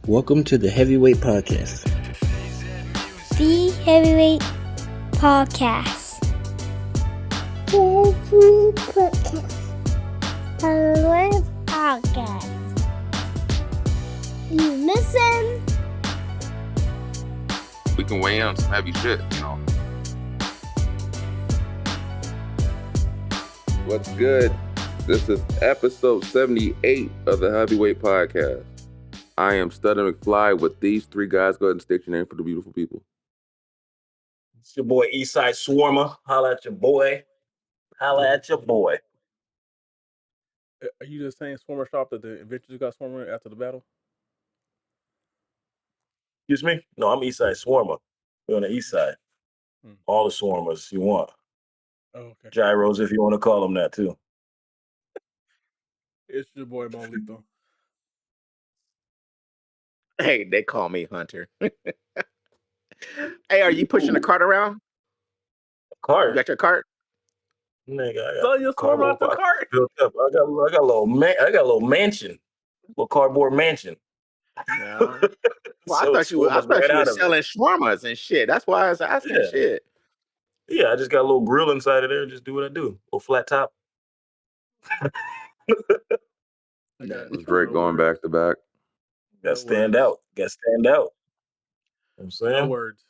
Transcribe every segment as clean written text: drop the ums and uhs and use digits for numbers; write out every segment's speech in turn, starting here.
Welcome to the Heavyweight Podcast. The Heavyweight Podcast. Heavyweight Podcast. You listen. We can weigh in on some heavy shit, What's good? This is episode 78 of the Heavyweight Podcast. I am Studden McFly with these three guys. Go ahead and state your name for the beautiful people. It's your boy Eastside Swarmer. Holla at your boy. Holla at your boy. Are you just saying Swarmer Shop that the Avengers got Swarmer after the battle? Excuse me? No, I'm Eastside Swarmer. We're on the east side. All the Swarmers you want. Oh, okay. Gyros, if you want to call them that too. It's your boy Molito. Hey, they call me Hunter. Hey, are you pushing the cart around? Cart? You got your cart? Nigga, I So got you Swarmer out the cart? built up. I got a little mansion. A little cardboard mansion. No. Well, I thought you were selling shawarmas and shit. That's why I was asking shit. Yeah, I just got a little grill inside of there and just do what I do. A little flat top. Drake going back to back. Got to stand out. You know what I'm saying? No words.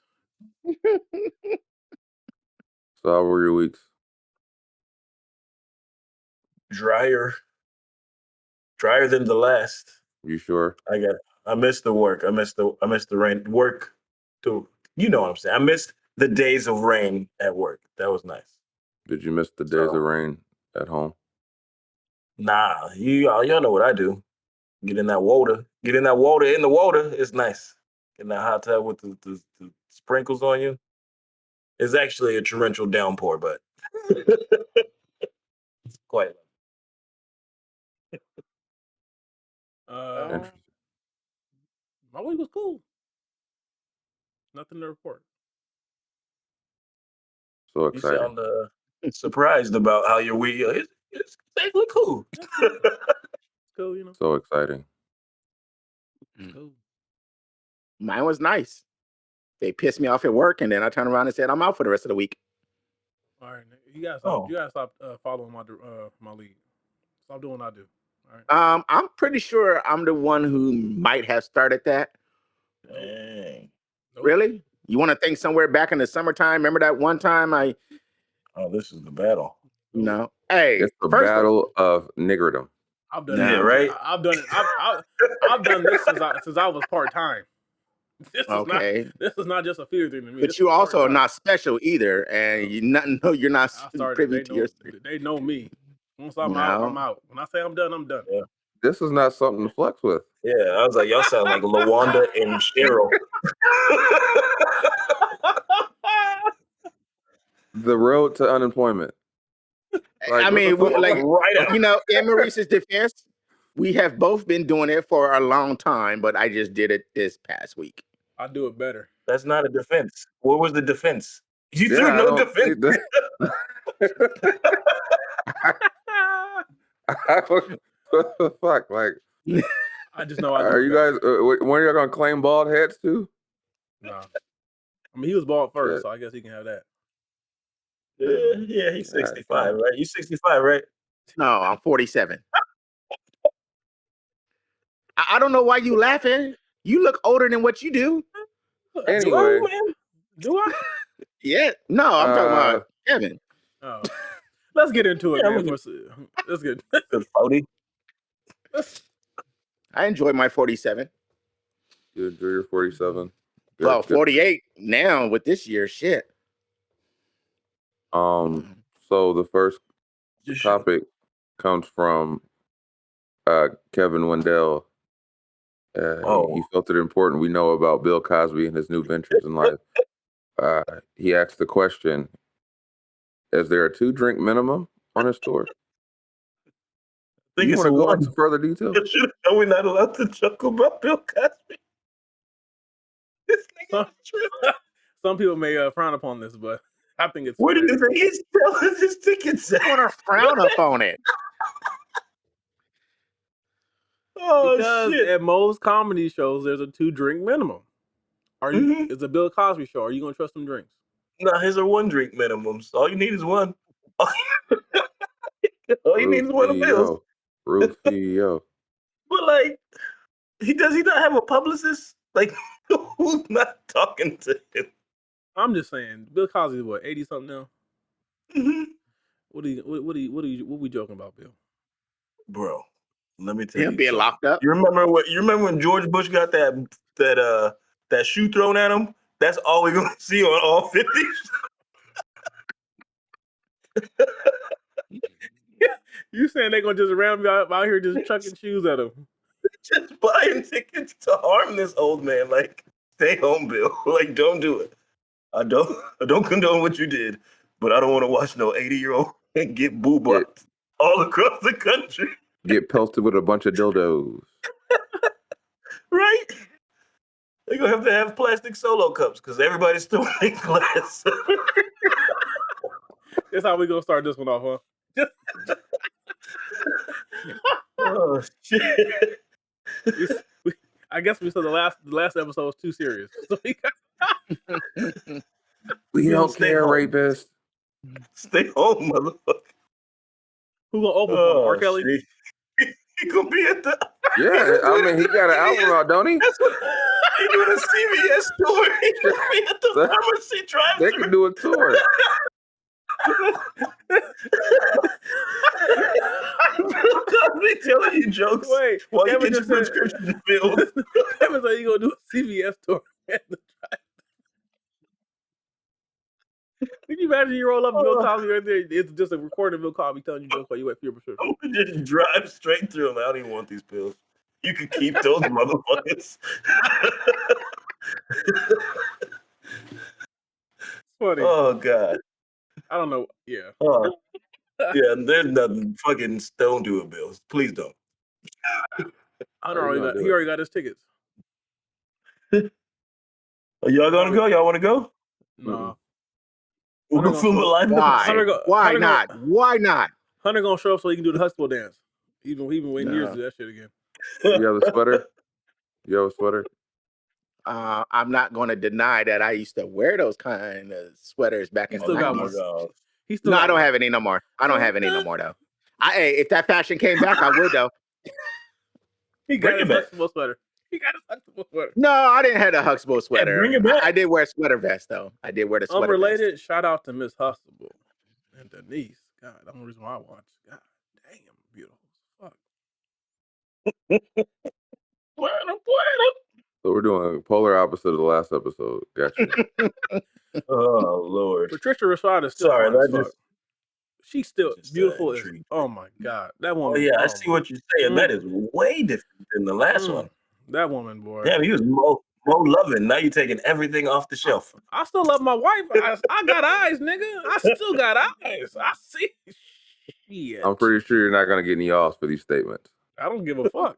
So how were your weeks? Drier than the last. You sure? I missed the work. I missed the rain work too. You know what I'm saying? I missed the days of rain at work. That was nice. Did you miss the days of rain at home? Nah, y'all know what I do. Get in that water. In the water. It's nice. Get in that hot tub with the sprinkles on you. It's actually a torrential downpour, but it's quite. My week was cool. Nothing to report. So exciting. You sound surprised about how your week is. It's actually cool. Cool, you know. So exciting. Cool. Mine was nice. They pissed me off at work, and then I turned around and said, I'm out for the rest of the week. All right, you guys stop following my lead. Stop doing what I do. All right. I'm pretty sure I'm the one who might have started that. Dang. Really? You want to think somewhere back in the summertime? Remember that one time this is the battle. No. Hey, it's the battle of niggerdom. I've done it. Right? I've done it. I've done this since I was part-time. This is not just a fear thing to me. But you also are not special either, and you're not privy to your. They know me. Once I'm out, I'm out. When I say I'm done, I'm done. Yeah. This is not something to flex with. Yeah, I was like, y'all sound like LaWanda and Cheryl. The road to unemployment. Like, I mean, in Maurice's defense, we have both been doing it for a long time, but I just did it this past week. I do it better. That's not a defense. What was the defense? You threw no defense. What the fuck? Like, I just know. Are you guys? When are y'all gonna claim bald heads too? No. I mean, he was bald first, so I guess he can have that. Yeah, he's 65, right? You 65, right? No, I'm 47. I don't know why you laughing. You look older than what you do. Anyway, do I? Yeah. No, I'm talking about Kevin. Oh. Let's get into it, man. Let's get 40. I enjoy my 47. You enjoy your 47. Good, well, 48 now with this year, shit. So the first topic comes from Kevin Wendell. He felt it important we know about Bill Cosby and his new ventures in life. He asked the question, is there a 2-drink minimum on his tour? I think you want to go into further detail? Are we not allowed to joke about Bill Cosby? Some people may frown upon this, but I think it's. Where do you think he's selling his tickets? I want to frown upon it. Oh because shit! at most comedy shows, there's a 2-drink minimum. Are you? Mm-hmm. It's a Bill Cosby show. Are you gonna trust them drinks? Nah, his are 1 drink minimums. All you need is one. All you need is one of Bill's. Rufio. But like, does he not have a publicist? Like, who's not talking to him? I'm just saying, Bill Cosby is what, 80 something now? Mm-hmm. What we joking about, Bill? Bro, let me tell Him you being something. locked up. You remember when George Bush got that shoe thrown at him? That's all we're gonna see on all 50. You saying they gonna just around me out here just chucking shoes at him? Just buying tickets to harm this old man. Like, stay home, Bill. Like, don't do it. I don't condone what you did, but I don't want to watch no 80-year-old get boo-bopped all across the country. Get pelted with a bunch of dildos. Right? They're gonna have to have plastic solo cups because everybody's still in glass. That's how we gonna start this one off, huh? Oh shit! I guess we said the last episode was too serious. So We don't stay care, home. rapist. Stay home, motherfucker. Who gonna open for him? R. Kelly? He gonna be at the. Yeah, I mean, he got an album out, don't he? That's what he doing a CVS tour. He gonna be at the pharmacy drive. They can do a tour. Cosby telling you jokes. Wait, while you Kevin get your just said- prescription filled. Kevin said you gonna do a CVS tour at the drive. Can you imagine you roll up Bill Cosby right there? It's just a recording of Bill Cosby telling you jokes while you wait for your prescription. I'm gonna just drive straight through them. I don't even want these pills. You can keep those motherfuckers. Funny. Oh God. I don't know. Yeah. Yeah, there's nothing. Fucking don't do it, Bills. Please don't. He already got his tickets. Are y'all gonna go? Y'all want to go? No. We're gonna film a live. Why not? Why not? Hunter gonna show up so he can do the Huxtable dance. He's been waiting years to do that shit again. You have a sweater? You have a sweater? I'm not going to deny that I used to wear those kind of sweaters back in the 90s. No, I don't have any no more. I don't have any no more though. If that fashion came back, I would though. He got his Huxtable sweater. No, I didn't have a Huxtable sweater. Yeah, bring it back. I did wear a sweater vest though. I did wear the sweater Unrelated, vest. shout out to Miss Huxtable and Denise. God, that's the only reason why I watch. God damn, beautiful as fuck. So we're doing polar opposite of the last episode. Gotcha. Oh Lord. Patricia Rashad is still Sorry, fine as that fuck. She's still beautiful as. Oh my God, that woman. Oh yeah, I see what you're saying. That is way different than the last one. That woman, boy. Damn, he was more loving. Now you're taking everything off the shelf. I still love my wife. I got eyes, nigga. I still got eyes. I see. Shit. I'm pretty sure you're not gonna get any offs for these statements. I don't give a fuck.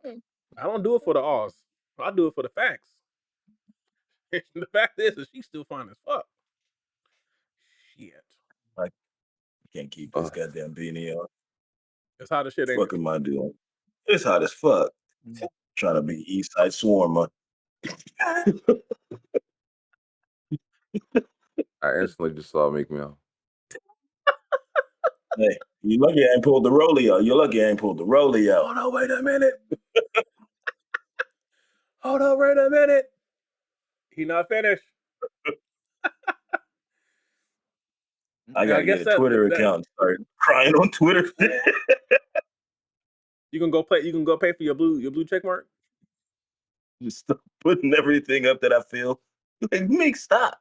I don't do it for the odds. I do it for the facts. The fact is she's still fine as fuck. Shit. I can't keep this goddamn beanie on. It's hot as shit, ain't What am I doing? It's hot as fuck. Trying to be East Side Swarmer. I instantly just saw Meek Mill. Hey, you lucky I ain't pulled the rollie out. You're lucky I ain't pulled the rollie out. Hold on, wait a minute. Hold on, wait a minute. He not finished. I gotta get a Twitter account and start crying on Twitter. You can go pay for your blue check mark. Just stop putting everything up that I feel. Like, Meek, stop.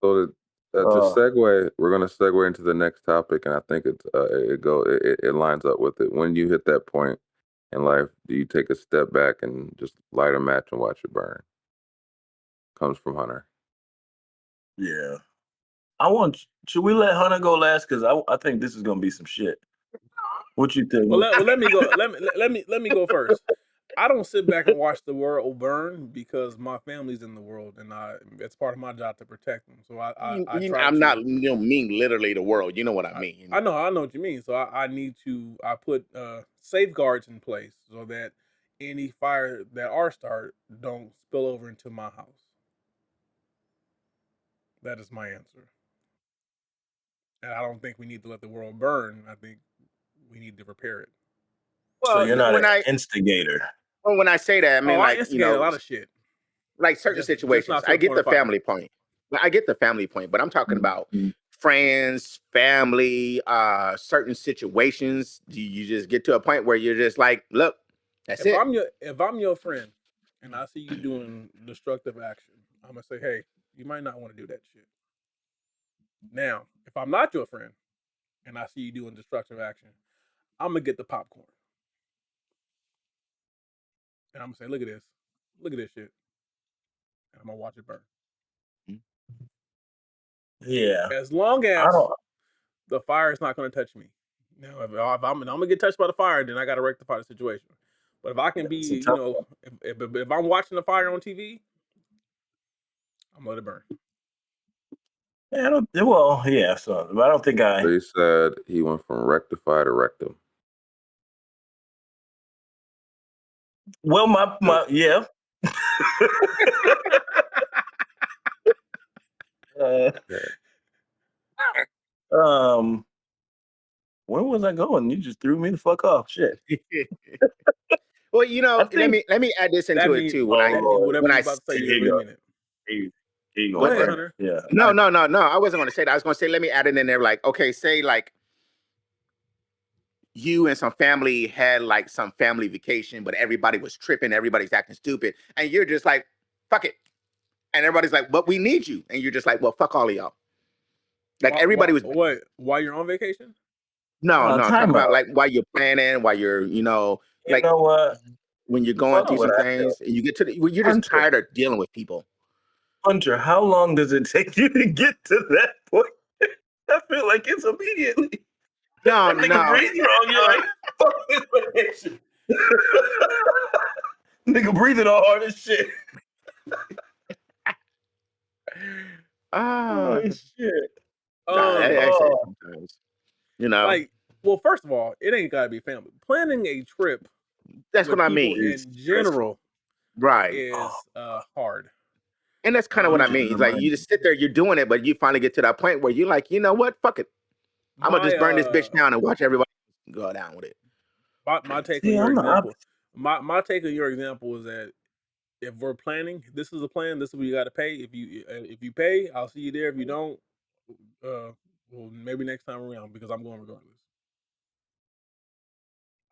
So to segue, we're gonna segue into the next topic, and I think it lines up with it. When you hit that point in life, do you take a step back and just light a match and watch it burn? Comes from Hunter. Yeah. Should we let Hunter go last? Because I think this is gonna be some shit. What you think? Well, let me go. Let me go first. I don't sit back and watch the world burn because my family's in the world, and it's part of my job to protect them. So I'm not mean literally the world. You know what I mean. I know what you mean. So I need to put safeguards in place so that any fire that are started don't spill over into my house. That is my answer. And I don't think we need to let the world burn. I think we need to repair it. So Well, you're not when an I instigator. when I say that, I mean I like instigate a lot of shit. like certain Just situations. not to I the get point the of fire. family point. I get the family point, but I'm talking about Mhm. friends, family, certain situations. You just get to a point where you're just like, look, that's it. If I'm your friend and I see you doing destructive action, I'm gonna say, hey, you might not want to do that shit. Now, if I'm not your friend and I see you doing destructive action, I'm gonna get the popcorn. And I'm gonna say, look at this shit. And I'm gonna watch it burn. Yeah. As long I as don't. the fire is not gonna touch me. Now, if I'm gonna get touched by the fire, then I gotta rectify the situation. But if I can be, It's a tough one. if I'm watching the fire on TV, I'm gonna let it burn. Yeah, I don't. Well, yeah. So, but I don't think I. They said he went from rectify to rectum. Well, my yeah. uh, Where was I going? You just threw me the fuck off. Shit. Well, I let think. me add this That into it means too. Oh Lord. whatever When you're I about to say, Here you you agree go. in it. Here you Go go ahead, first. Hunter. Yeah. no, I wasn't going to say that. I was going to say, let me add it in there. Like, okay, say like you and some family had like some family vacation, but everybody was tripping, everybody's acting stupid, and you're just like, fuck it. And everybody's like, but we need you. And you're just like, well, fuck all of y'all. Like everybody was While you're on vacation? no, talk Time about out. like while you're planning, while you're, You like know what? when you're You going know through what some I feel. things and you get to when you're just Hunter. tired of dealing with people. Hunter, how long does it take you to get to that point? I feel like it's immediately. No, That nigga breathe wrong. You're like, fuck this vacation. Nigga breathing all hard as shit. Ah, Oh shit. I say Oh. sometimes. Like, well, first of all, it ain't gotta be family. Planning a trip That's what with I people mean. It's in stressful. general Right. is hard. And that's kind of what I You just mean. It's like you reminded just sit there, you're doing it, but you finally get to that point where you're like, you know what? Fuck it. I'm gonna just burn this bitch down and watch everybody go down with it. My take on See, your I'm the example. opposite. My take on your example is that if we're planning, this is a plan. This is what you got to pay. If you pay, I'll see you there. If you don't, well, maybe next time around because I'm going regardless.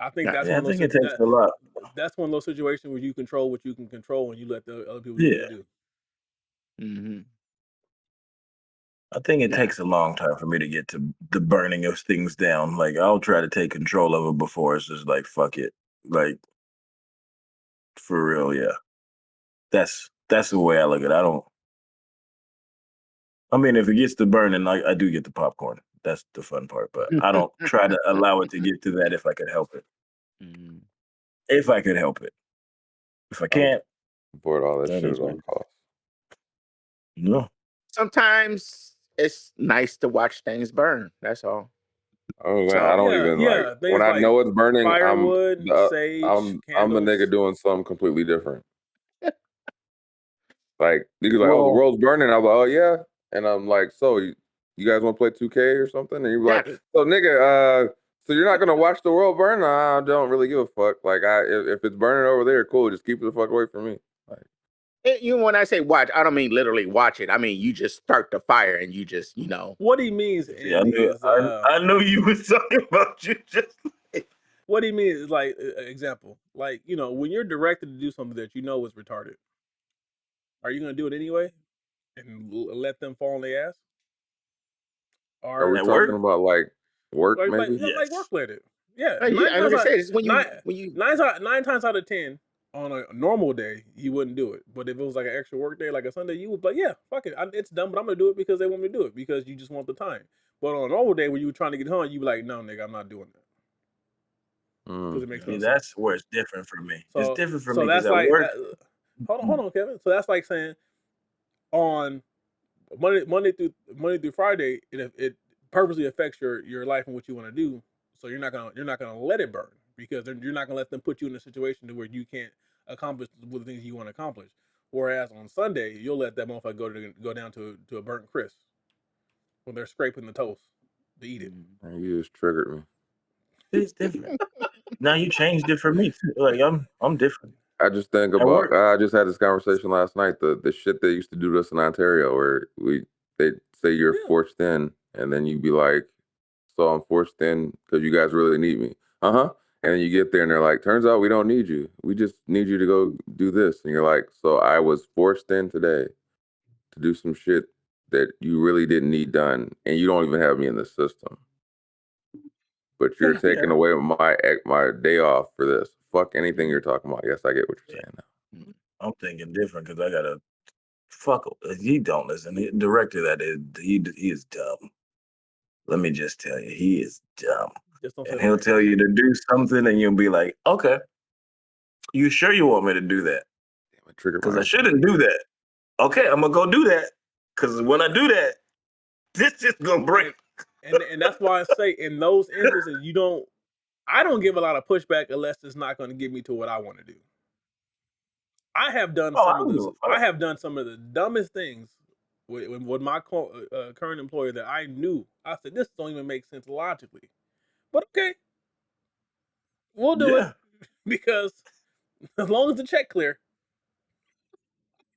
I think that's Yeah, I one of think those it takes a lot. that's one of those situations where you control what you can control and you let the other people do Yeah. what they do. Mm-hmm. I think it takes a long time for me to get to the burning of things down. Like I'll try to take control of it before it's just like fuck it. Like for real, yeah. That's the way I look at it. I mean if it gets to burning, I do get the popcorn. That's the fun part. But I don't try to allow it to get to that if I could help it. Mm-hmm. If I could help it. If I can't, avoid all that that shit is at all what costs. no. Sometimes it's nice to watch things burn. That's all. Oh man, So I don't even like when things I like know it's burning. firewood, sage, I'm a candles. nigga doing something completely different. Like niggas like, oh, the Well, world's burning. I'm like, oh yeah, and I'm like, so you guys want to play 2K or something? And you're like, yeah, so nigga, so you're not gonna watch the world burn? I don't really give a fuck. Like if it's burning over there, cool. Just keep it the fuck away from me. Like, when I say watch, I don't mean literally watch it. I mean you just start the fire and you just What he means, see, I Andy, knew is I knew you was talking about you just what he means is like example, like when you're directed to do something that you know is retarded, are you gonna do it anyway and let them fall on their ass? are we Or at talking work. about like work like maybe? like work Yes. related? Yeah, like I was gonna say this is when nine, you 9 times out of 10 on a normal day you wouldn't do it, but if it was like an extra work day, like a Sunday, you would be like, yeah, fuck it, it's done, but I'm gonna do it because they want me to do it because you just want the time. But on a normal day when you were trying to get home, you be like, no, nigga, I'm not doing that because it makes no See, sense. that's where it's different for me. It's So different for so me because that's at like work, that. Hold on, Kevin. So that's like saying on Monday through Friday, it purposely affects your life and what you want to do. So you're not gonna let it burn. because you're not gonna let them put you in a situation to where you can't accomplish the things you want to accomplish. Whereas on Sunday, you'll let that motherfucker go down to a burnt crisp when they're scraping the toast to eat it. You just triggered me. It's different. Now you changed it for me too. Like I'm different. I just think about. I just had this conversation last night. The shit they used to do to us in Ontario, where they say you're forced in, and then you be like, "So I'm forced in because you guys really need me." And then you get there, and they're like, "Turns out we don't need you. We just need you to go do this." And you're like, "So I was forced in today to do some shit that you really didn't need done, and you don't even have me in the system. But you're taking away my day off for this. Fuck anything you're talking about." Yes, I get what you're saying now. I'm thinking different because I gotta fuck. He don't listen. The director he is dumb. Let me just tell you, he is dumb. And he'll tell you to do something, and you'll be like, "Okay, you sure you want me to do that? Because I shouldn't do that. Okay, I'm gonna go do that. Because when I do that, this just gonna break." And that's why I say in those instances, I don't give a lot of pushback unless it's not going to get me to what I want to do. I have done I have done some of the dumbest things with my current employer that I knew. I said, this don't even make sense logically. But okay, we'll do it because as long as the check clear.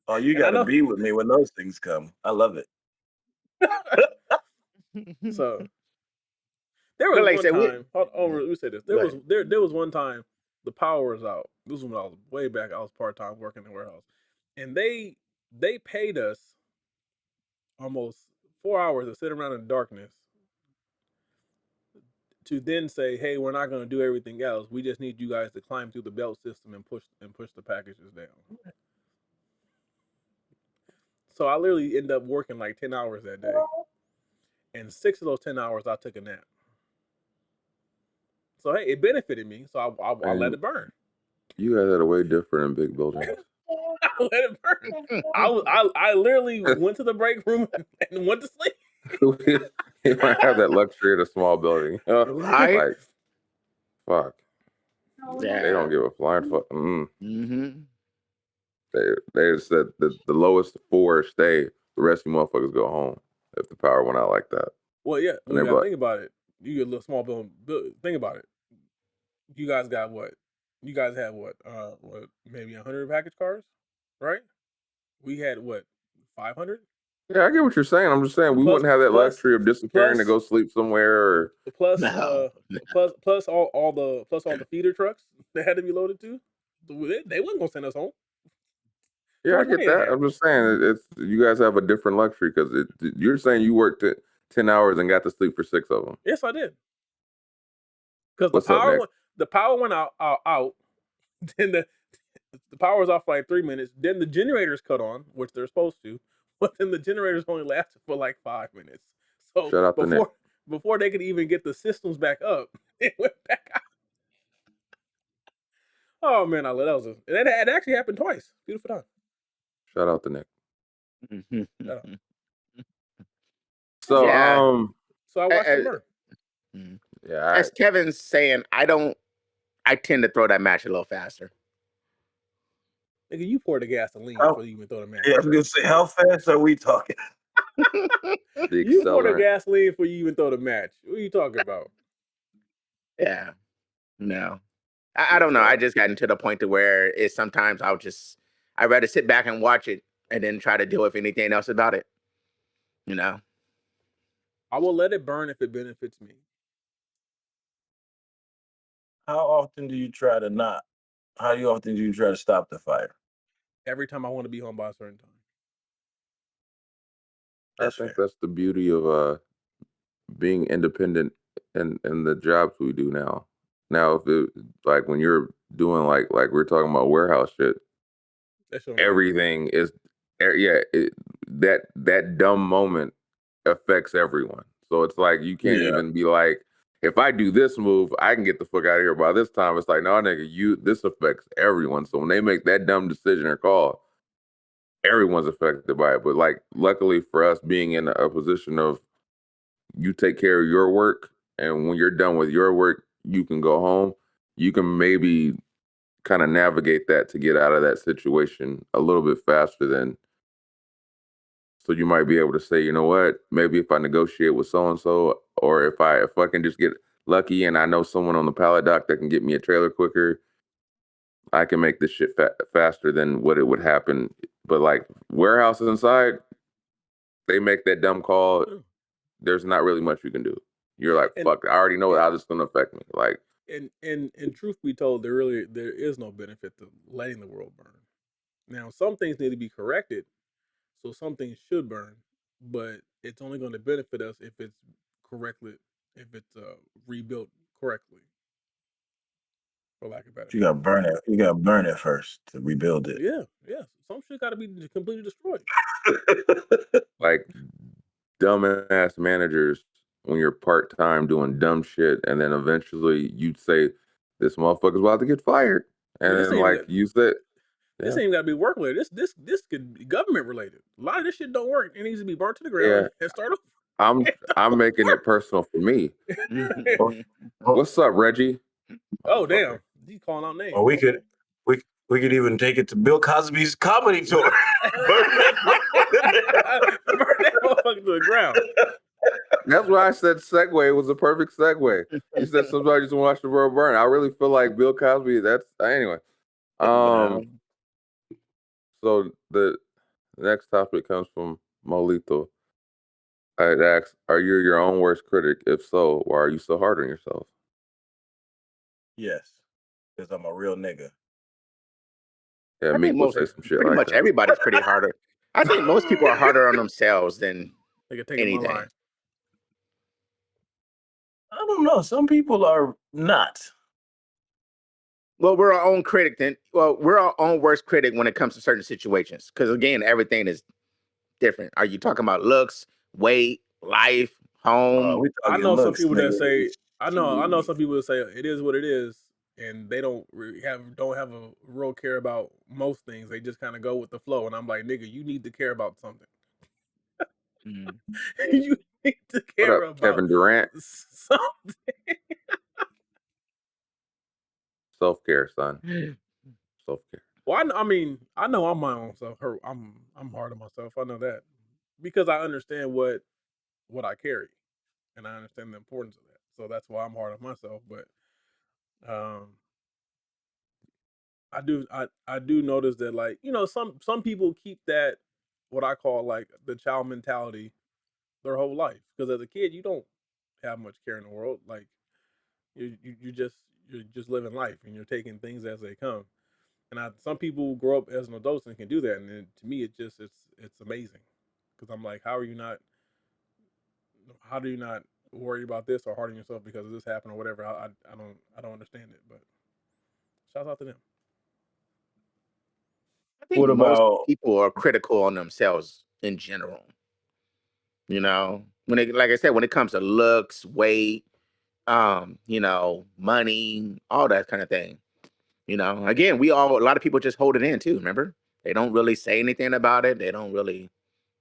Oh, you got to be with me when those things come. I love it. So there was one time. Let me say this. There was one time the power was out. This was when I was way back. I was part-time working in the warehouse, and they paid us almost 4 hours to sit around in the darkness to then say, "Hey, we're not going to do everything else. We just need you guys to climb through the belt system and push the packages down." So I literally ended up working like 10 hours that day, and 6 of those 10 hours I took a nap. So hey, it benefited me. So I let it burn. You guys had a way different in big buildings. I let it burn. I literally went to the break room and went to sleep. You might have that luxury in a small building. Like, fuck. Yeah. They don't give a flying fuck. They said the lowest 4 stay. The rest of you motherfuckers go home if the power went out like that. Well, yeah. You gotta think about it. You get a little small building. Think about it. You guys got what? You guys had what? Maybe 100 package cars, right? We had what? 500. Yeah, I get what you're saying. I'm just saying we wouldn't have that luxury of disappearing to go sleep somewhere. Or plus all the feeder trucks that had to be loaded too. They wasn't gonna send us home. Yeah, I get that. I'm just saying it's you guys have a different luxury because you're saying you worked 10 hours and got to sleep for 6 of them. Yes, I did. Because the power went out. Then the power was off for like 3 minutes. Then the generators cut on, which they're supposed to, but then the generators only lasted for like 5 minutes. So shout out before they could even get the systems back up, it went back out. Oh man, it actually happened twice. Beautiful time. Shout out to Nick. So I watched it burn. Yeah. As Kevin's saying, I tend to throw that match a little faster. Nigga, you pour the gasoline before you even throw the match. Yeah, I was gonna say, how fast are we talking? You pour the gasoline before you even throw the match. What are you talking about? Yeah. No. I don't know. I just gotten to the point to where sometimes I'd rather sit back and watch it and then try to deal with anything else about it. You know? I will let it burn if it benefits me. How often do you try to stop the fire? Every time I want to be home by a certain time. I think that's the beauty of being independent in the jobs we do now. Now, if it, like when you're doing like we're talking about warehouse shit, everything is that dumb moment affects everyone. So it's like you can't even be like, if I do this move, I can get the fuck out of here by this time. It's like, no, nigga, this affects everyone. So when they make that dumb decision or call, everyone's affected by it. But like, luckily for us, being in a position of you take care of your work, and when you're done with your work, you can go home. you can maybe kind of navigate that to get out of that situation a little bit faster than. So you might be able to say, you know what, maybe if I negotiate with so and so, or if I can just get lucky and I know someone on the pallet dock that can get me a trailer quicker, I can make this shit faster than what it would happen. But like warehouses inside, they make that dumb call. There's not really much you can do. You're like, fuck, I already know how this is gonna affect me. Like, and truth be told, there is no benefit to letting the world burn. Now, some things need to be corrected, so some things should burn, but it's only going to benefit us if it's correctly, if it's rebuilt correctly, for lack of better. You got to burn it. You got to burn it first to rebuild it. Yeah. Some shit got to be completely destroyed. like dumbass managers when you're part time doing dumb shit, and then eventually you'd say, "This motherfucker's about to get fired," and then like you said. This ain't got to be work related. This could be government related. A lot of this shit don't work. It needs to be burnt to the ground and start over. I'm making it personal for me. What's up, Reggie? Oh damn, he's calling out names. Or we could even take it to Bill Cosby's comedy tour. Burn that motherfucker to the ground. That's why I said segue was a perfect segue. You said somebody just watch the world burn. I really feel like Bill Cosby. That's anyway. So the next topic comes from Molito. I'd ask, are you your own worst critic? If so, why are you so hard on yourself? Yes, because I'm a real nigga. Yeah, I mean, say some shit pretty like much that. everybody's pretty harder. I think most people are harder on themselves than anything. I don't know. Some people are not. Well, we're our own critic then. Well, we're our own worst critic when it comes to certain situations. Because again, everything is different. Are you talking about looks, weight, life, home? I know some people that say. I know some people that say it is what it is, and they don't have a real care about most things. They just kind of go with the flow. And I'm like, nigga, you need to care about something. You need to care about Kevin Durant. Something. Self-care, son. Self-care. Well, I mean, I know I'm my own self. I'm hard on myself. I know that because I understand what I carry, and I understand the importance of that. So that's why I'm hard on myself. But I do notice that, like, you know, some people keep that what I call like the child mentality their whole life, because as a kid you don't have much care in the world. Like you're just living life and you're taking things as they come. And some people grow up as an adult and can do that, and to me it's amazing, because I'm like, how do you not worry about this or harden yourself because of this happened or whatever? I don't understand it, but shout out to them. I think most people are critical on themselves in general. You know, like I said, when it comes to looks, weight, you know, money, all that kind of thing. You know, again, a lot of people just hold it in too. Remember, they don't really say anything about it. They don't really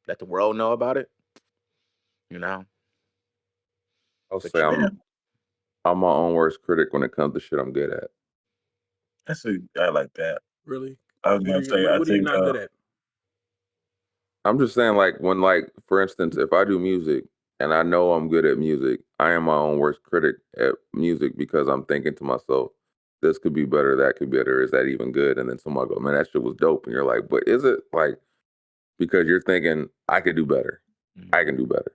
let the world know about it. You know, I'll say I'm my own worst critic when it comes to shit I'm good at. I like that. Really? I was gonna say, what are you not good at? I'm just saying, like, when, like, for instance, if I do music and I know I'm good at music, I am my own worst critic at music, because I'm thinking to myself, this could be better, that could be better, is that even good? And then somebody go, man, that shit was dope. And you're like, but is it? Like, because you're thinking, I could do better. I can do better.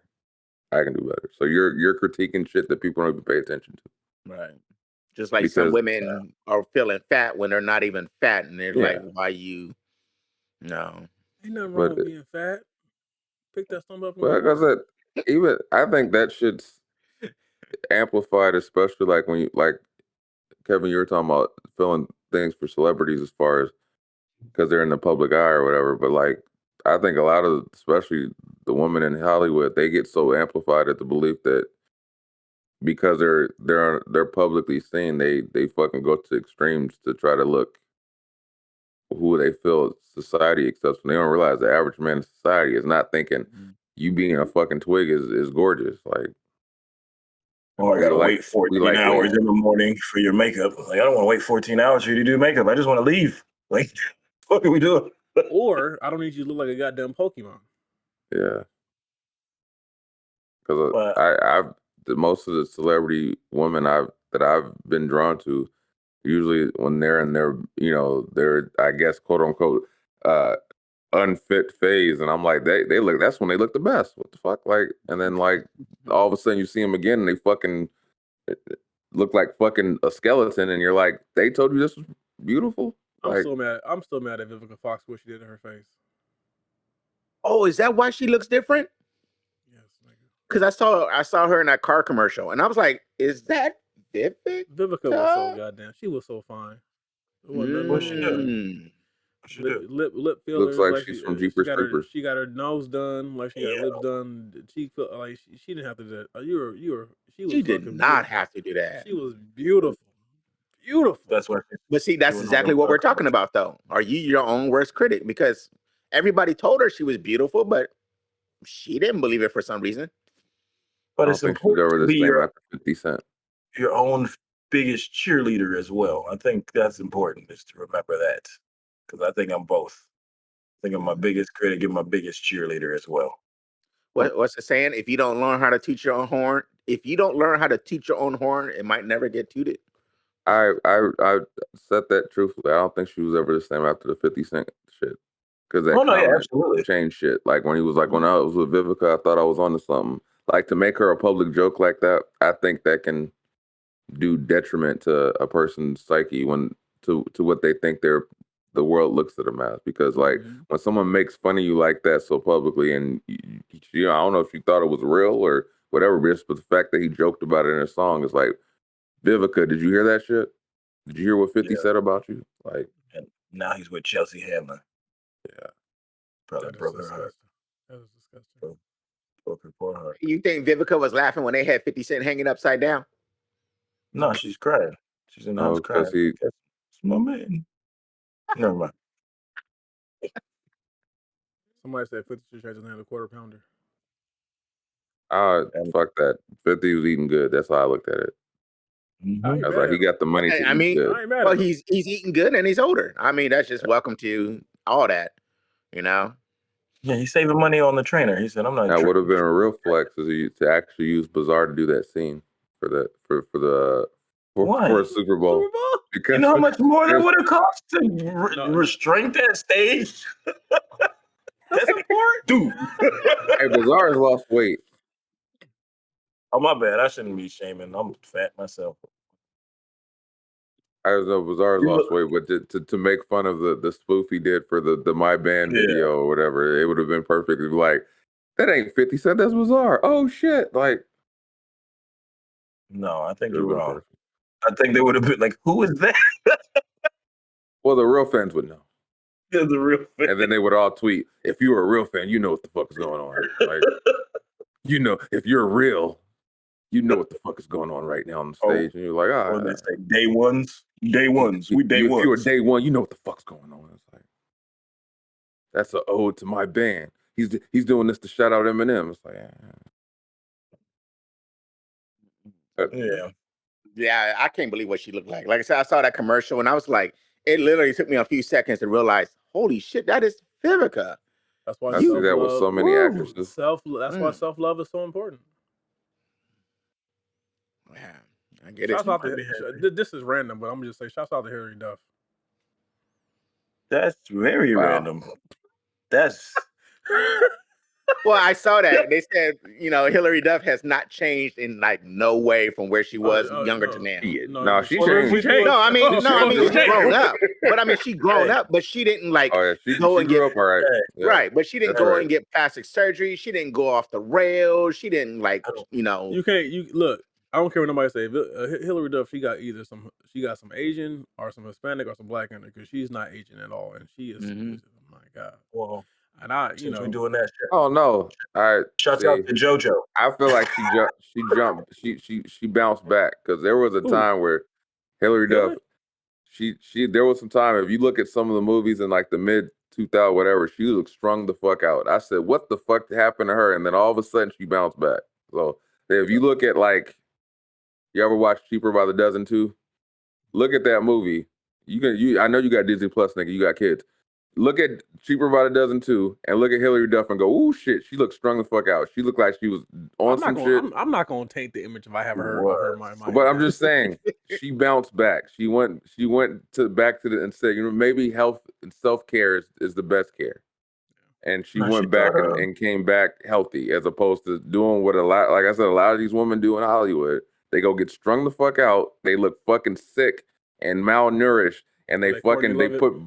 I can do better. So you're critiquing shit that people don't even pay attention to. Right. Just like some women are feeling fat when they're not even fat, and they're like, why you? No. Ain't nothing wrong with being fat. Pick that stomach up. Well, because I think that shit's amplified, especially like when you, like, Kevin, you were talking about feeling things for celebrities as far as because they're in the public eye or whatever. But like, I think a lot of, especially the women in Hollywood, they get so amplified at the belief that because they're publicly seen, they fucking go to extremes to try to look who they feel society accepts. When they don't realize the average man in society is not thinking you being a fucking twig is gorgeous. Like, Or I gotta wait 14 hours in the morning for your makeup. Like, I don't want to wait 14 hours for you to do makeup. I just want to leave. Like, what are we doing? Or I don't need you to look like a goddamn Pokemon. Yeah. Because most of the celebrity women that I've been drawn to, usually when they're in their, they're, I guess, quote unquote, unfit phase, and I'm like, they look, that's when they look the best. What the fuck? Like, and then like all of a sudden you see them again and they fucking look like fucking a skeleton, and you're like, they told you this was beautiful. I'm still mad at Vivica Fox what she did to her face. Oh, is that why she looks different? Yes, because I saw her in that car commercial, and I was like, "Is that Vivica?" Vivica was so goddamn. She was so fine. What's she doing? Lip fillers. Looks like she's from Jeepers Creepers. She got her nose done. Like she got her lips done. She felt like she didn't have to do that. She did not have to do that. She was beautiful. Beautiful. That's what. But see, that's exactly what we're talking about, though. Are you your own worst critic? Because everybody told her she was beautiful, but she didn't believe it for some reason. But it's important to be your 50 Cent. Your own biggest cheerleader as well. I think that's important, is to remember that, because I think I'm both. I think I'm my biggest critic and my biggest cheerleader as well. What's the saying? If you don't learn how to toot your own horn, it might never get tooted. I said that truthfully. I don't think she was ever the same after the 50 Cent shit. Because that absolutely changed shit. Like when he was like, when I was with Vivica, I thought I was onto something. Like to make her a public joke like that, I think that can do detriment to a person's psyche to what they think the world looks at them as. Because like when someone makes fun of you like that so publicly, and I don't know if she thought it was real or whatever, but the fact that he joked about it in a song is like, Vivica, did you hear that shit? Did you hear what 50 said about you? Like, and now he's with Chelsea Handler. Yeah, probably broke her heart. That was disgusting. Broke her poor heart. You think Vivica was laughing when they had 50 Cent hanging upside down? No, she's crying. She's in the house crying. It's my man. Never mind. Somebody said 50 Cent doesn't have a quarter pounder. Fuck that. 50 was eating good. That's how I looked at it. I was like, he got the money to eat good. I ain't mad at him. He's eating good and he's older. I mean, that's just welcome to all that, you know? Yeah, he's saving money on the trainer. He said, I'm not. That would have been a real flex to actually use Bizarre to do that scene for a Super Bowl. Because you know how much more that would have cost to restrain that stage? That's important, dude. Hey, Bizarre's lost weight. Oh, my bad. I shouldn't be shaming. I'm fat myself. I don't know, Bizarre's lost weight, but to make fun of the spoof he did for the My Band video or whatever, it would have been perfect. It'd be like, that ain't 50 Cent, that's Bizarre. Oh shit! Like, no, I think you're wrong. I think they would have been like, who is that? Well, the real fans would know. Yeah, the real fans. And then they would all tweet, if you were a real fan, you know what the fuck is going on. Like, you know, if you're real, you know what the fuck is going on right now on the stage. And you're like, oh, they say day ones. Day ones. We day ones. If you were day one, you know what the fuck's going on. It's like, that's an ode to my band. He's doing this to shout out Eminem. It's like, yeah, I can't believe what she looked like. Like I said, I saw that commercial and I was like, it literally took me a few seconds to realize, holy shit, that is Vivica. That's why I see that with so many actresses. That's why self-love is so important. Yeah, I get it. This is random, but I'm gonna just say, shouts out to Hilary Duff. That's very random. That's well, I saw that they said, you know, Hilary Duff has not changed in like no way from where she was younger to now. No, she changed. No, I mean, she's grown up. But I mean, she grown up, but she didn't like go and get up all right. Yeah. Right, but she didn't go and get plastic surgery. She didn't go off the rails. She didn't like, you know. You look. I don't care what nobody say. Hilary Duff, she got some Asian or some Hispanic or some black in her, because she's not Asian at all, and she is. Oh my God. Well, and I, we're doing that shit. Oh no! All right. Shouts out to JoJo. I feel like she jumped. She bounced back, because there was a time where Hilary Duff, there was some time. If you look at some of the movies in like the mid 2000 whatever, she was strung the fuck out. I said, what the fuck happened to her? And then all of a sudden she bounced back. So if you look at like You ever watch Cheaper by the Dozen too? Look at that movie. I know you got Disney Plus, nigga. You got kids. Look at Cheaper by the Dozen too, and look at Hilary Duff and go, "Ooh, shit, she looks strung the fuck out. She looked like she was on some shit." I'm not gonna taint the image if I have her my But I'm just saying, she bounced back. She went back to the and said, maybe health and self-care is the best care. And she went back and came back healthy, as opposed to doing what a lot of these women do in Hollywood. They go get strung the fuck out. They look fucking sick and malnourished, and they put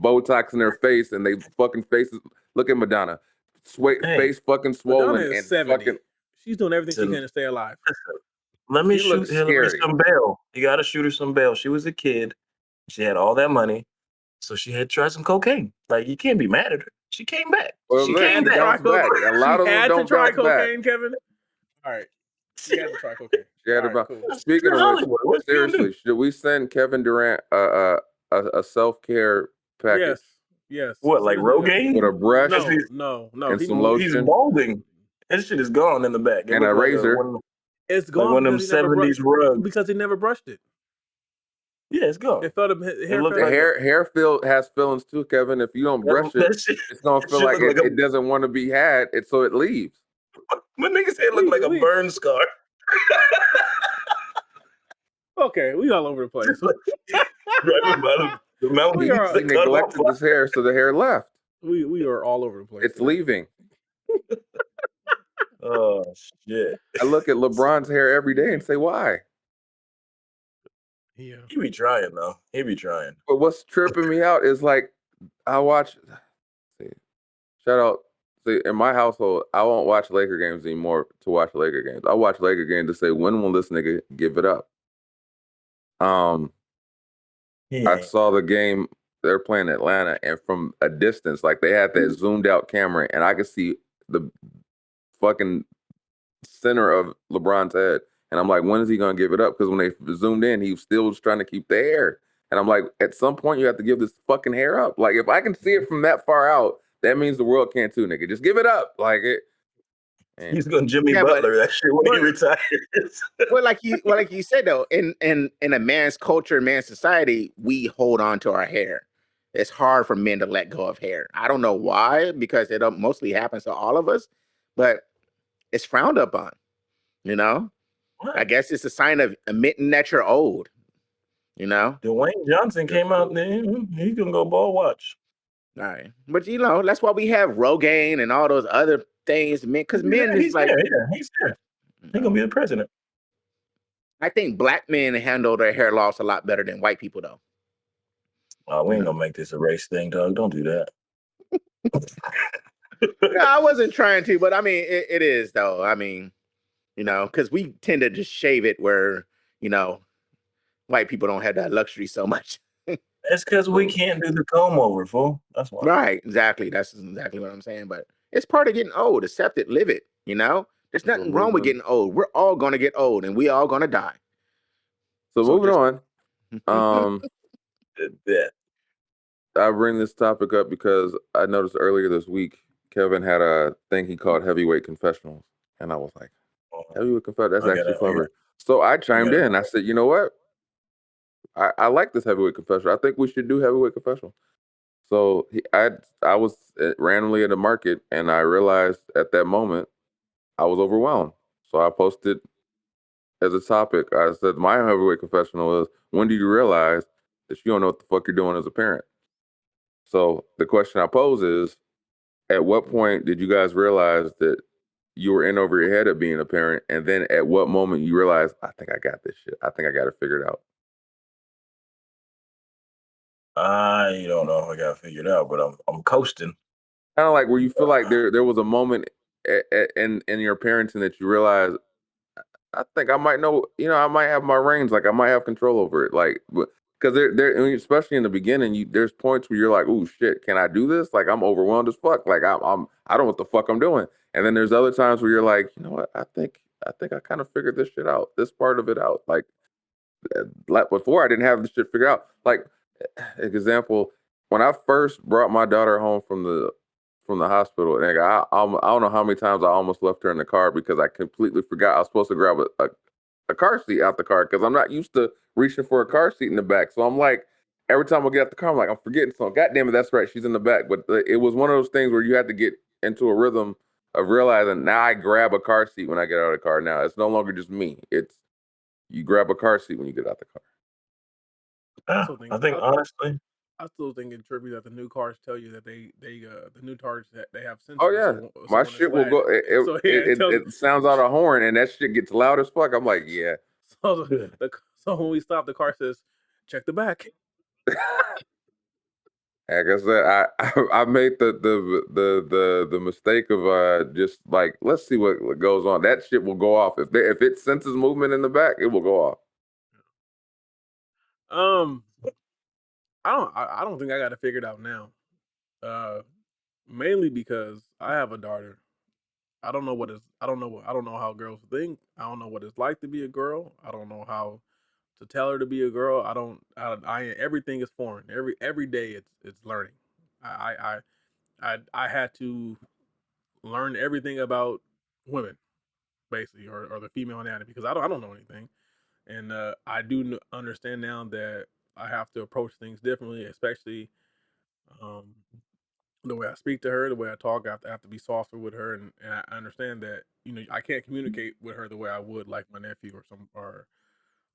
Botox in their face, and they fucking faces. Look at Madonna, face fucking swollen. Madonna is 70. She's doing everything she can to stay alive. Let me shoot Hillary some bail. You got to shoot her some bail. She was a kid. She had all that money, so she had to try some cocaine. Like, you can't be mad at her. She came back. She came back. A lot of them don't try bounce cocaine, back. Kevin. All right. She had to try cocaine. Cool. Speaking of which, seriously, should we send Kevin Durant a self-care package? Yes. What, like Rogaine? With a brush? No. And some lotion? He's balding. That shit is gone in the back. And a razor. It's gone like one of them 70s rugs. because he never brushed it. Yeah, it's gone. It felt hair has feelings too, Kevin. If you don't brush it, it's gonna feel like it doesn't want to be had, so it leaves. My nigga said it looked like a burn scar. Okay, we all over the place. He neglected his hair, so the hair left. We are all over the place. It's leaving. Oh shit! I look at LeBron's hair every day and say, why? Yeah, he be trying though. He be trying. But what's tripping me out is like I watch. Shout out. See, in my household, I won't watch Laker games anymore to watch Laker games. I watch Laker games to say, when will this nigga give it up? I saw the game. They're playing Atlanta, and from a distance, like they had that zoomed out camera, and I could see the fucking center of LeBron's head. And I'm like, when is he going to give it up? Because when they zoomed in, he was still just trying to keep the hair. And I'm like, at some point, you have to give this fucking hair up. Like, if I can see it from that far out, that means the world can too, nigga. Just give it up. Like it. Man. He's going to Jimmy Butler that shit when he retires. Well, like you said though, in a man's culture, man's society, we hold on to our hair. It's hard for men to let go of hair. I don't know why, because it mostly happens to all of us, but it's frowned upon. You know, what? I guess it's a sign of admitting that you're old. You know, Dwayne Johnson came out there. He can go ball watch. All right, but that's why we have Rogaine and all those other things, man. Because men is like, he's there. He's gonna be the president. I think black men handle their hair loss a lot better than white people, though. Oh, we ain't gonna make this a race thing, dog. Don't do that. No, I wasn't trying to, but I mean, it is though. I mean, because we tend to just shave it where white people don't have that luxury so much. That's because we can't do the comb over, fool. That's why. Right, exactly. That's exactly what I'm saying. But it's part of getting old. Accept it, live it. There's nothing wrong with getting old. We're all gonna get old, and we all gonna die. So moving on. I bring this topic up because I noticed earlier this week Kevin had a thing he called Heavyweight Confessionals, and I was like, Heavyweight Confessionals, that's actually clever. So I chimed in. I said, you know what? I like this Heavyweight Confessional. I think we should do Heavyweight Confessional. So I was randomly in the market, and I realized at that moment I was overwhelmed. So I posted as a topic. I said, my Heavyweight Confessional is, when do you realize that you don't know what the fuck you're doing as a parent? So the question I pose is, at what point did you guys realize that you were in over your head of being a parent? And then at what moment you realized, I think I got this shit. I think I got it figured out. I don't know if I got it figured out, but I'm coasting. Kind of like where you feel like there was a moment in your parenting that you realize, I think I might know, I might have my reins, like I might have control over it. Like, because especially in the beginning, there's points where you're like, "Oh shit, can I do this?" Like I'm overwhelmed as fuck. Like I don't know what the fuck I'm doing. And then there's other times where you're like, you know what? I think I kind of figured this shit out, this part of it out. Like before, I didn't have this shit figured out. Like example, when I first brought my daughter home from the hospital, and I don't know how many times I almost left her in the car because I completely forgot I was supposed to grab a car seat out the car because I'm not used to reaching for a car seat in the back. So I'm like, every time I get out the car, I'm like, I'm forgetting something. God damn it, that's right, she's in the back. But it was one of those things where you had to get into a rhythm of realizing now I grab a car seat when I get out of the car. Now it's no longer just me. It's you grab a car seat when you get out the car. I think honestly, I still think it's trippy that the new cars tell you that the new cars that they have sensors. Oh yeah, so my when shit it's will go. it tells. It sounds out a horn, and that shit gets loud as fuck. I'm like, yeah. So so when we stop, the car says, "Check the back." Like I said, I made the mistake of just like let's see what goes on. That shit will go off if it senses movement in the back, it will go off. I don't think I got it figured out now. Mainly because I have a daughter. I don't know I don't know how girls think. I don't know what it's like to be a girl. I don't know how to tell her to be a girl. I everything is foreign. Every day it's learning. I I had to learn everything about women basically, or the female anatomy, because I don't know anything, and I do understand now that I have to approach things differently, especially um, the way I speak to her, the way I talk. I have to be softer with her, and I understand that I can't communicate with her the way I would like my nephew or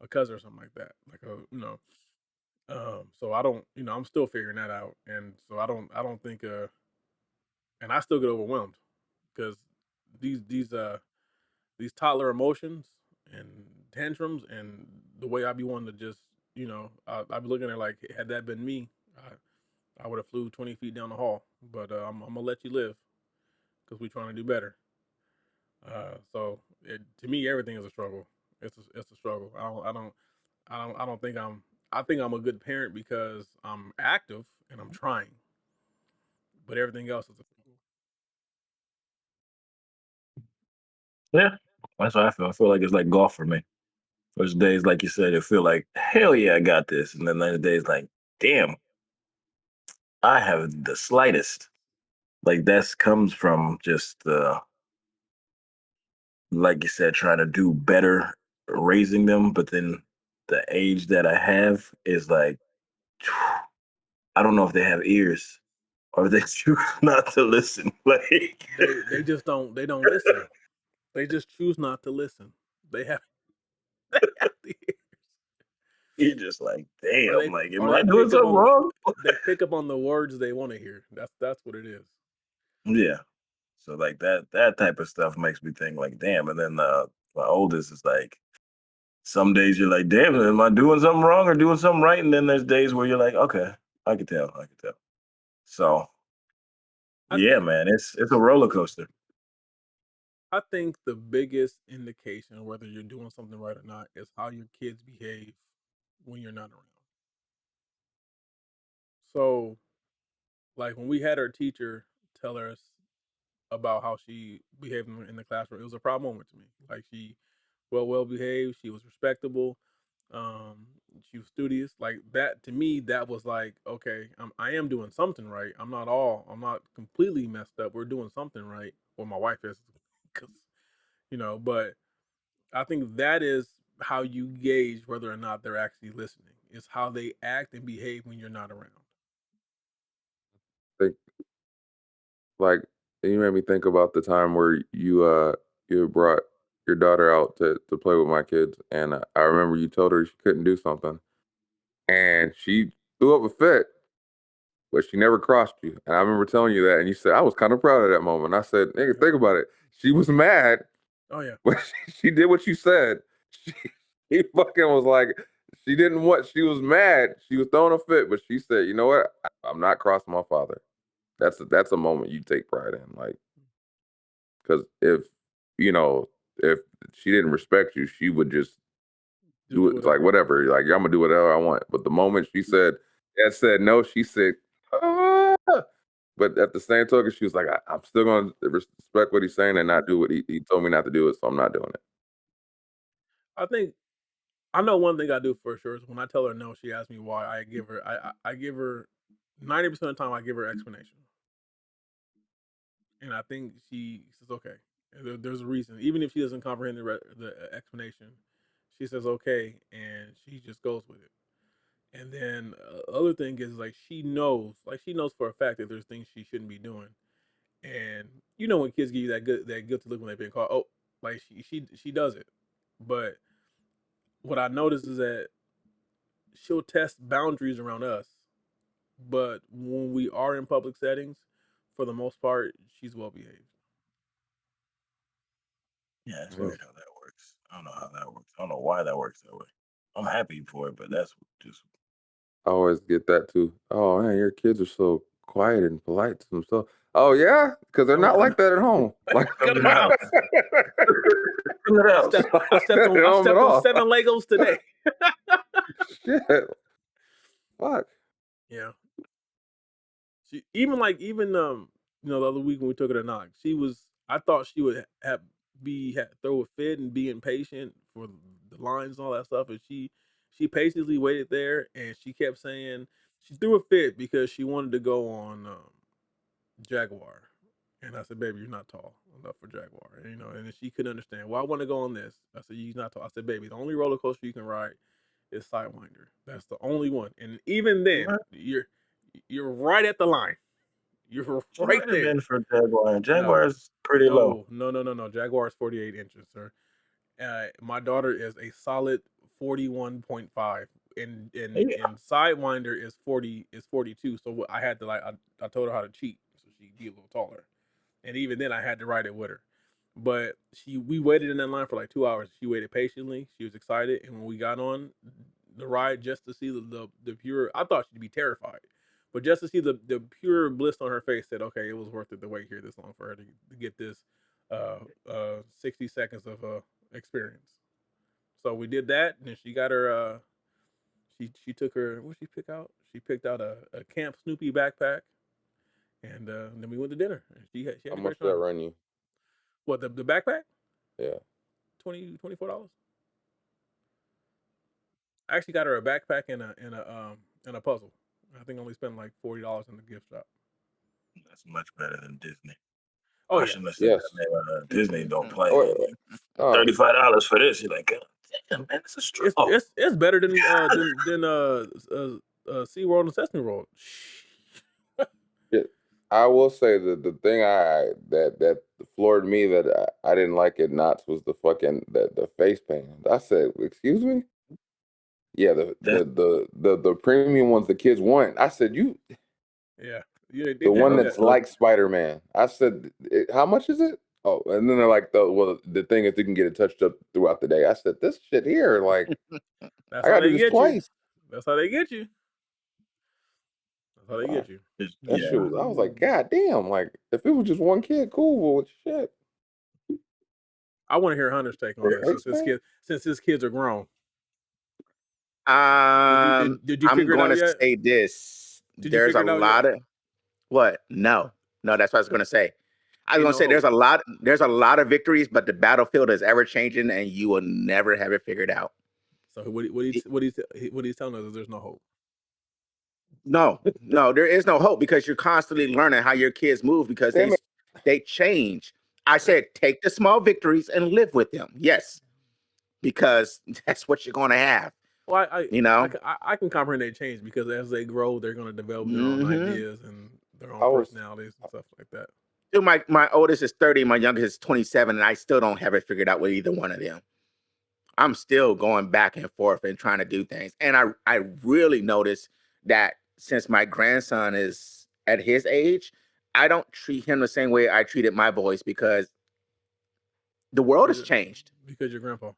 a cousin or something like that. Like so I don't I'm still figuring that out, and so I don't think and I still get overwhelmed because these these uh these toddler emotions and tantrums and the way I be wanting to just I'd be looking at her like, had that been me, I would have flew 20 feet down the hall. But I'm gonna let you live because we're trying to do better. So to me, everything is a struggle. It's a struggle. I don't think I think I'm a good parent because I'm active and I'm trying, but everything else is a struggle. yeah, that's what I feel. I feel like it's like golf for me. First days, like you said, it feel like hell yeah, I got this, and then later days, like damn, I have the slightest. Like that's comes from just like you said, trying to do better raising them, but then the age that I have is like I don't know if they have ears or they choose not to listen. Like They just they don't listen. They just choose not to listen. They have they have the you're just like, damn, like am or I they doing pick up something on wrong? they pick up on the words they want to hear. That's what it is. Yeah. So like that type of stuff makes me think like, damn. And then my oldest is like, some days you're like, damn, am I doing something wrong or doing something right? And then there's days where you're like, okay, I can tell, I can tell. So I yeah, think man, it's a roller coaster. I think the biggest indication of whether you're doing something right or not is how your kids behave when you're not around. So, like when we had our teacher tell us about how she behaved in the classroom, it was a proud moment to me. Like she well behaved, she was respectable, um, she was studious. Like that to me, that was like, okay, I am doing something right. I'm not completely messed up. We're doing something right. Well, my wife is, because but I think that is how you gauge whether or not they're actually listening. Is how they act and behave when you're not around. Think like you made me think about the time where you brought your daughter out to play with my kids, and I remember you told her she couldn't do something, and she threw up a fit, but she never crossed you. And I remember telling you that, and you said I was kind of proud of that moment. I said, nigga, think about it. She was mad, Oh yeah. but she did what you said. She, he fucking was like, she didn't want. She was mad. She was throwing a fit, but she said, you know what? I'm not crossing my father. That's a moment you take pride in, like, because you know if she didn't respect you, she would just do it like whatever. Like I'm gonna do whatever I want. But the moment she said Dad said no, she said, "Ah." But at the same token, she was like, I'm still gonna respect what he's saying and not do what he told me not to do it, so I'm not doing it. I think I know one thing I do for sure is when I tell her no, she asks me why. I give her 90% of the time I give her explanation, and I think she says okay. There's a reason, even if she doesn't comprehend the explanation. She says okay, and she just goes with it. And then other thing is like she knows for a fact that there's things she shouldn't be doing. And you know when kids give you that guilty look when they've been caught, oh, like she does it. But what I noticed is that she'll test boundaries around us, but when we are in public settings, for the most part, she's well behaved. Yeah, it's weird how that works. I don't know how that works. I don't know why that works that way. I'm happy for it, but that's just. I always get that too. Oh man, your kids are so quiet and polite to themselves. Oh yeah, because they're not like that at home. Like Come in the house. Come in the house. I stepped on 7 Legos today. Shit. Fuck. Yeah. She even the other week when we took her to knock, I thought she would throw a fit and be impatient for the lines and all that stuff, and she patiently waited there, and she kept saying she threw a fit because she wanted to go on Jaguar, and I said, "Baby, you're not tall enough for Jaguar," and she couldn't understand. Well, I want to go on this. I said, "You're not tall." I said, "Baby, the only roller coaster you can ride is Sidewinder. That's the only one, and even then, you're right at the line. You're right there." Been for Jaguar. Jaguar is pretty low. No. Jaguar is 48 inches, sir. My daughter is a solid 41.5, and Sidewinder is 42. So I had to I told her how to cheat so she'd be a little taller, and even then I had to ride it with her. But we waited in that line for like 2 hours. She waited patiently. She was excited, and when we got on the ride, just to see the pure, I thought she'd be terrified, but just to see the pure bliss on her face, said, okay, it was worth it to wait here this long for her to get this 60 seconds of experience. So we did that, and then she got her. She took her. What did she pick out? She picked out a Camp Snoopy backpack, and then we went to dinner. And she had How a much great did that time. run you? What, the backpack? Yeah. $24. I actually got her a backpack and a puzzle. I think I only spent like $40 in the gift shop. That's much better than Disney. Oh yes. Disney don't play. $35 for this. You're like, damn, man, it's a straw. It's better than SeaWorld and Sesame World. Yeah, I will say that the thing that floored me that I didn't like at Knott's was the fucking the face paint. I said, excuse me? Yeah, the premium ones the kids want. I said, Yeah, the one that's like Spider-Man. I said, how much is it? Oh, and then they're like, the thing is you can get it touched up throughout the day. I said, this shit here, like, that's I gotta do this twice. That's how they get you. That's how they get you. That shit was, I was like, God damn, like, if it was just one kid, cool, but shit. I want to hear Hunter's take on this since his kids are grown. Did you figure it out yet? I'm going to say this. There's a lot of what? No, that's what I was going to say. I was going to say there's a lot of victories, but the battlefield is ever changing, and you will never have it figured out. So what he's telling us is there's no hope. No, there is no hope because you're constantly learning how your kids move because they change. I said take the small victories and live with them. Yes, because that's what you're going to have. Well, I can comprehend they change because as they grow, they're going to develop their own ideas and their own personalities and stuff like that. Dude, my oldest is 30, my youngest is 27, and I still don't have it figured out with either one of them. I'm still going back and forth and trying to do things. And I really noticed that since my grandson is at his age, I don't treat him the same way I treated my boys because the world has changed. Because your grandpa.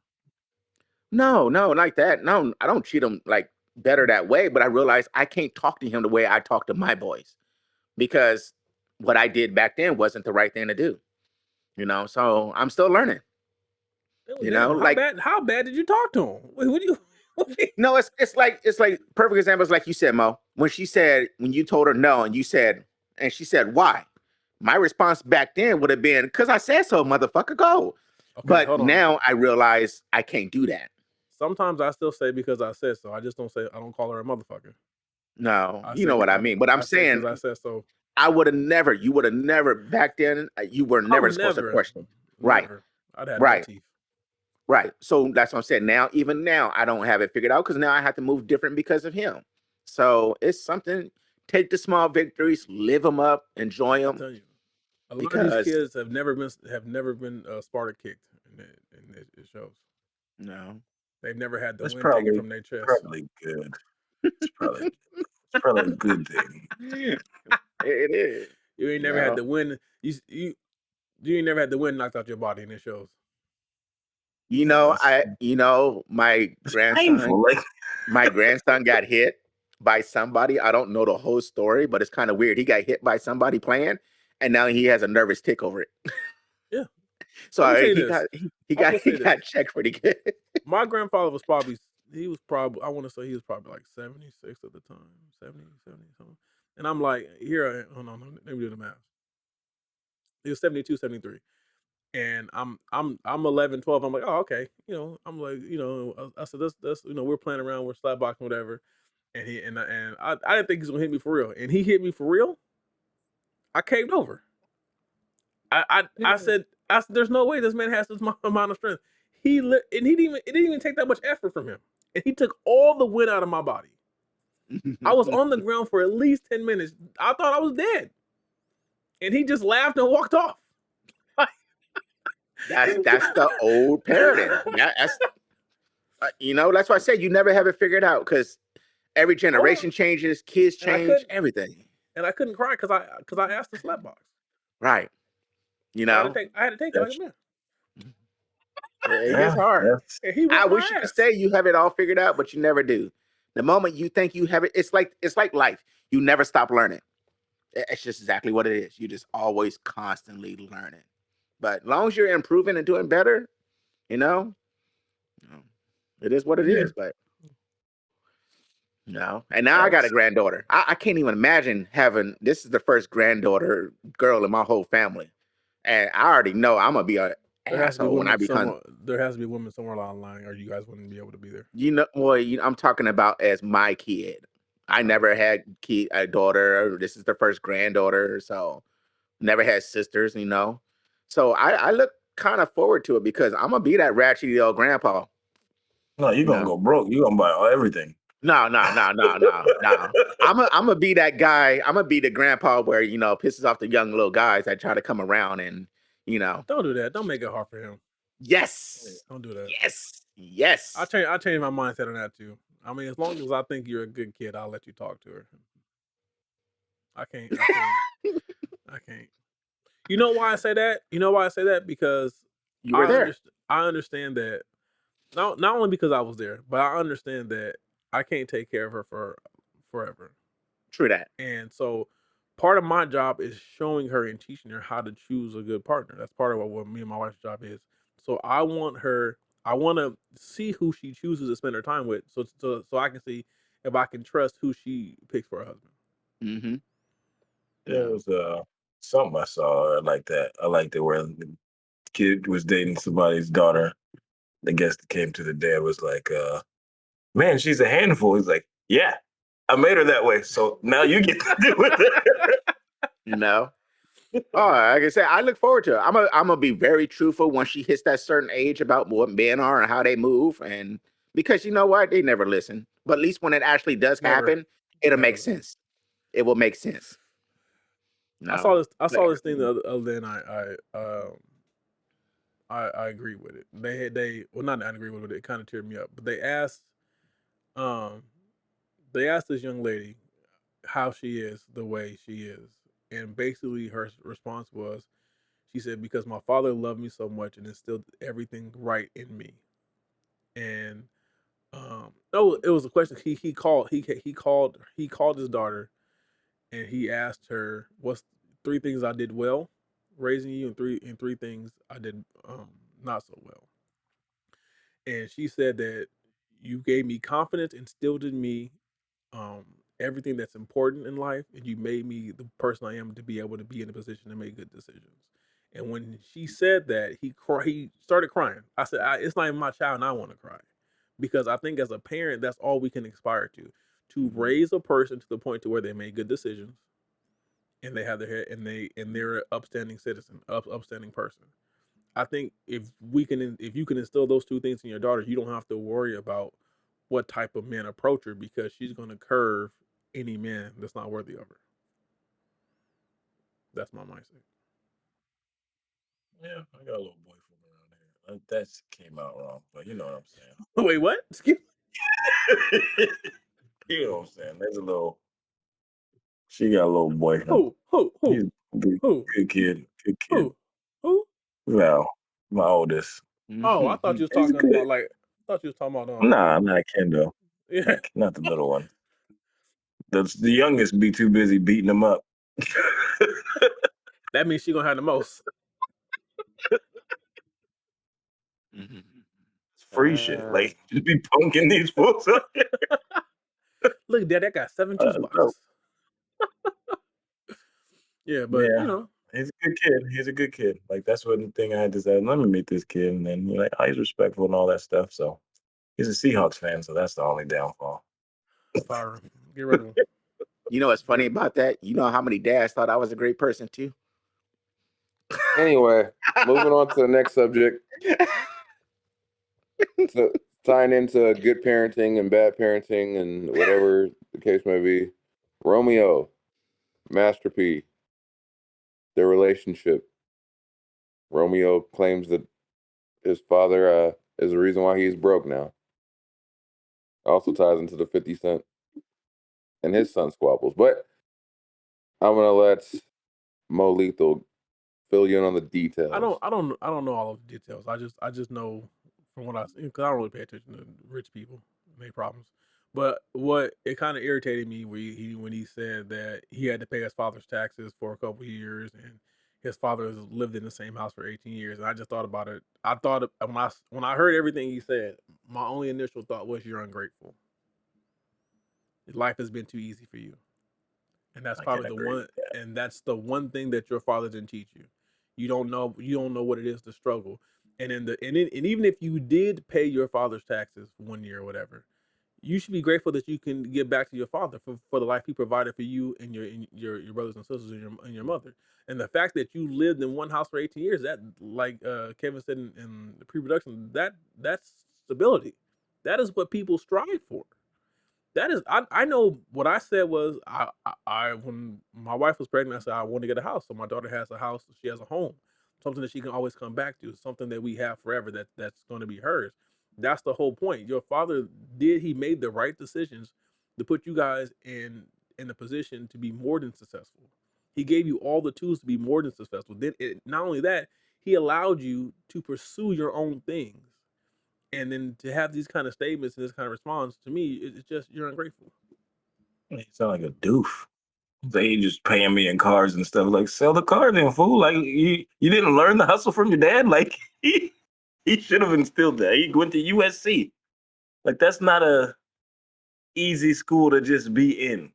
No, like that. No, I don't treat him like better that way, but I realize I can't talk to him the way I talk to my boys because what I did back then wasn't the right thing to do. So I'm still learning. How bad did you talk to him? What do you No, it's like perfect examples like you said, Mo. When you told her no and she said why? My response back then would have been, because I said so, motherfucker, go. Okay, but now I realize I can't do that. Sometimes I still say because I said so. I just don't call her a motherfucker. No, you know what I mean. But I'm saying I said so. You would have never back then. You were never supposed to question. Right. I'd have no teeth. Right. So that's what I'm saying. Now, even now, I don't have it figured out because now I have to move different because of him. So it's something. Take the small victories, live them up, enjoy I'm them. telling you, a lot of these Because kids have never been Sparta kicked, and it shows. no, They've never had the That's wind taken probably from their chest. probably good. It's probably a good thing. it is. You ain't never had the wind. You ain't never had the wind knocked out your body, and it shows. My grandson, Painful. my grandson got hit by somebody. I don't know the whole story, but it's kind of weird. He got hit by somebody playing, and now he has a nervous tick over it. Yeah. So Let me say he this. got checked pretty good. My grandfather was probably I want to say he was probably like 76 at the time, 70 something. And I'm like, here, hold on, let me do the math. He was 72, 73. And I'm 11, 12. I'm like, oh, okay. I'm like, I said, that's we're playing around, we're slap boxing, whatever. And I didn't think he was gonna hit me for real. And he hit me for real. I caved over. I said, there's no way this man has this amount of strength. And it didn't even take that much effort from him. And he took all the wind out of my body. I was on the ground for at least 10 minutes. I thought I was dead. And he just laughed and walked off. That's the old paradigm. Yeah, that's that's why I said you never have it figured out because every generation changes, kids change, everything. And I couldn't cry because I asked the slap box. Right. I had to take it like a man. It gets hard. I wish you could say you have it all figured out, but you never do. The moment you think you have it, it's like life. You never stop learning. It's just exactly what it is. You just always constantly learning. But as long as you're improving and doing better, it is what it is. But no. And now I got a granddaughter. I can't even imagine having this is the first granddaughter girl in my whole family. And I already know I'm gonna be an asshole when I become. There has to be a woman somewhere along the line, or you guys wouldn't be able to be there. I'm talking about as my kid. I never had a daughter. This is the first granddaughter, so never had sisters. So I look kind of forward to it because I'm gonna be that ratchet old grandpa. No, you're gonna go broke. You're gonna buy everything. No. I'm gonna be that guy. I'm gonna be the grandpa where pisses off the young little guys that try to come around and Don't do that. Don't make it hard for him. Yes. Don't do that. Yes. I changed my mindset on that too. I mean, as long as I think you're a good kid, I'll let you talk to her. I can't. You know why I say that? Because you were there. I understand that not only because I was there, but I understand that I can't take care of her for forever. True that. And so part of my job is showing her and teaching her how to choose a good partner. That's part of what me and my wife's job is. So I want to see who she chooses to spend her time with, so I can see if I can trust who she picks for her husband. Mm-hmm. There was something I saw like that. I liked it where the kid was dating somebody's daughter. The guest that came to the dad was like, man, she's a handful. He's like, yeah, I made her that way. So now you get to do it. Oh, like I said, I look forward to it. I'm gonna be very truthful once she hits that certain age about what men are and how they move, and because you know what, they never listen. But at least when it actually does happen, it'll make sense. It will make sense. I saw this thing the other day, and I agree with it. Not agree with it. It kind of teared me up. But they asked this young lady how she is the way she is, and basically her response was, she said, because my father loved me so much and instilled everything right in me. And no, it was a question. He called his daughter, and he asked her, what's 3 things I did well raising you, and three things I did not so well. And she said that you gave me confidence, instilled in me everything that's important in life, and you made me the person I am to be able to be in a position to make good decisions. And when she said that, he started crying. I said, it's not even my child, and I want to cry, because I think as a parent, that's all we can aspire to raise a person to the point to where they make good decisions, and they have their head, and they're an upstanding citizen, upstanding person. I think if you can instill those two things in your daughter, you don't have to worry about what type of man approach her, because she's going to curve any man that's not worthy of her. That's my mindset. Yeah, I got a little boyfriend around here. That came out wrong, but you know what I'm saying. Wait, what? You know what I'm saying. There's a little. She got a little boyfriend. Who? He's a good kid. Good kid. Who? Well, my oldest. Oh, I thought you was He's talking good. about like. I thought you was talking about Nah, not Kendall. Yeah. Not the little one. The youngest be too busy beating him up. That means she gonna have the most. It's free shit. Like, just be punking these folks up. Look, Dad, that got 7 juice boxes. Yeah, but you know, he's a good kid. He's a good kid. Like, that's one thing I had to say. Let me meet this kid, and then you're like, oh, he's respectful and all that stuff. So he's a Seahawks fan, so that's the only downfall. Fire him. Get rid of him. You know what's funny about that? You know how many dads thought I was a great person too? Anyway, moving on to the next subject. So, tying into good parenting and bad parenting and whatever the case may be. Romeo, Master P, their relationship. Romeo claims that his father is the reason why he's broke now. Also ties into the 50 Cent and his son squabbles. But I'm gonna let Mo Lethal fill you in on the details. I don't know all of the details. I just know from what I see, because I don't really pay attention to rich people and their problems. But what it kind of irritated me when he said that he had to pay his father's taxes for a couple of years, and his father has lived in the same house for 18 years. And I just thought about it. I thought when I heard everything he said, my only initial thought was, you're ungrateful. Life has been too easy for you. And that's probably the one, and that's the one thing that your father didn't teach you. You don't know what it is to struggle. And even if you did pay your father's taxes 1 year or whatever, you should be grateful that you can give back to your father for the life he provided for you and your brothers and sisters and your mother. And the fact that you lived in one house for 18 years, that, like Kevin said in the pre-production, that's stability. That is what people strive for. That is, I know what I said was, I when my wife was pregnant, I said I want to get a house. So my daughter has a house, she has a home, something that she can always come back to, something that we have forever, that's going to be hers. That's the whole point. Your father he made the right decisions to put you guys in a position to be more than successful. He gave you all the tools to be more than successful. Then not only that, he allowed you to pursue your own things. And then to have these kind of statements and this kind of response, to me, it's just, you're ungrateful. You sound like a doof. They just paying me in cars and stuff. Like, sell the car then, fool. Like, you didn't learn the hustle from your dad? Like, he should have instilled that. He went to USC. Like, that's not a easy school to just be in.